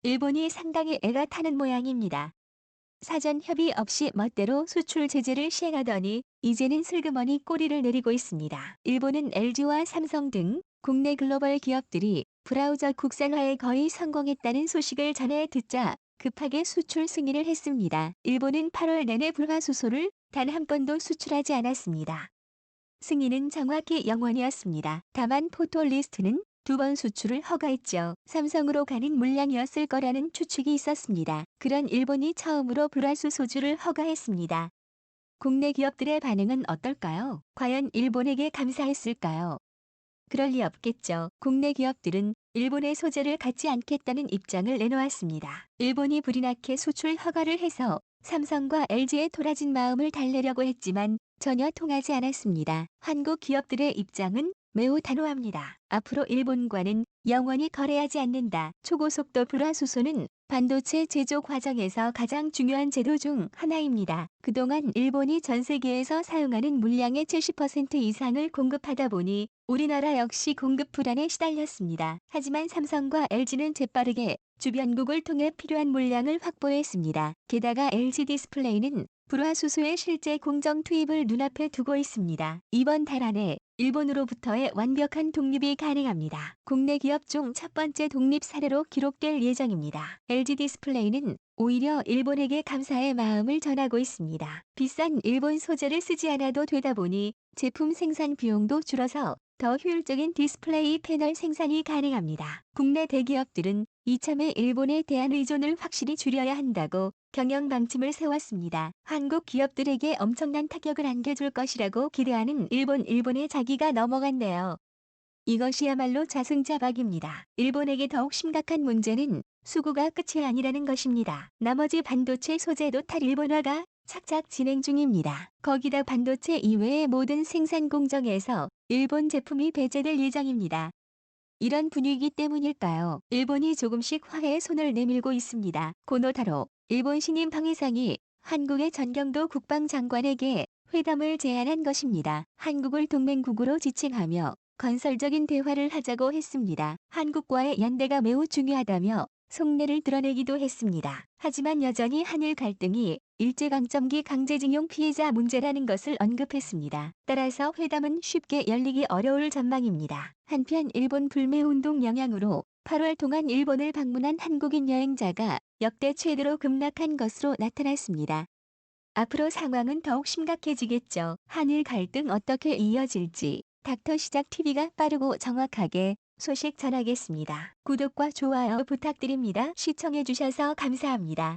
일본이 상당히 애가 타는 모양입니다. 사전 협의 없이 멋대로 수출 제재를 시행하더니 이제는 슬그머니 꼬리를 내리고 있습니다. 일본은 LG와 삼성 등 국내 글로벌 기업들이 브라우저 국산화에 거의 성공했다는 소식을 전해 듣자 급하게 수출 승인을 했습니다. 일본은 8월 내내 불화수소를 단 한 건도 수출하지 않았습니다. 승인은 정확히 0원이었습니다. 다만 포토리스트는 2번 수출을 허가했죠. 삼성으로 가는 물량이었을 거라는 추측이 있었습니다. 그런 일본이 처음으로 불화수소주를 허가했습니다. 국내 기업들의 반응은 어떨까요? 과연 일본에게 감사했을까요? 그럴 리 없겠죠. 국내 기업들은 일본의 소재를 갖지 않겠다는 입장을 내놓았습니다. 일본이 불이 나게 수출 허가를 해서 삼성과 LG의 토라진 마음을 달래려고 했지만 전혀 통하지 않았습니다. 한국 기업들의 입장은 매우 단호합니다. 앞으로 일본과는 영원히 거래하지 않는다. 초고속도 불화수소는 반도체 제조 과정에서 가장 중요한 제도 중 하나입니다. 그동안 일본이 전 세계에서 사용하는 물량의 70% 이상을 공급하다 보니 우리나라 역시 공급 불안에 시달렸습니다. 하지만 삼성과 LG는 재빠르게 주변국을 통해 필요한 물량을 확보했습니다. 게다가 LG 디스플레이는 불화수소의 실제 공정 투입을 눈앞에 두고 있습니다. 이번 달 안에 일본으로부터의 완벽한 독립이 가능합니다. 국내 기업 중 첫 번째 독립 사례로 기록될 예정입니다. LG 디스플레이는 오히려 일본에게 감사의 마음을 전하고 있습니다. 비싼 일본 소재를 쓰지 않아도 되다 보니 제품 생산 비용도 줄어서 더 효율적인 디스플레이 패널 생산이 가능합니다. 국내 대기업들은 이참에 일본에 대한 의존을 확실히 줄여야 한다고 경영 방침을 세웠습니다. 한국 기업들에게 엄청난 타격을 안겨줄 것이라고 기대하는 일본의 자기가 넘어갔네요. 이것이야말로 자승자박입니다. 일본에게 더욱 심각한 문제는 수구가 끝이 아니라는 것입니다. 나머지 반도체 소재도 탈일본화가 착착 진행 중입니다. 거기다 반도체 이외의 모든 생산 공정에서 일본 제품이 배제될 예정입니다. 이런 분위기 때문일까요? 일본이 조금씩 화해의 손을 내밀고 있습니다. 고노타로 일본 신임 방위상이 한국의 전경도 국방장관에게 회담을 제안한 것입니다. 한국을 동맹국으로 지칭하며 건설적인 대화를 하자고 했습니다. 한국과의 연대가 매우 중요하다며 속내를 드러내기도 했습니다. 하지만 여전히 한일 갈등이 일제강점기 강제징용 피해자 문제라는 것을 언급했습니다. 따라서 회담은 쉽게 열리기 어려울 전망입니다. 한편 일본 불매운동 영향으로 8월 동안 일본을 방문한 한국인 여행자가 역대 최대로 급락한 것으로 나타났습니다. 앞으로 상황은 더욱 심각해지겠죠. 한일 갈등 어떻게 이어질지 닥터시작TV가 빠르고 정확하게 소식 전하겠습니다. 구독과 좋아요 부탁드립니다. 시청해주셔서 감사합니다.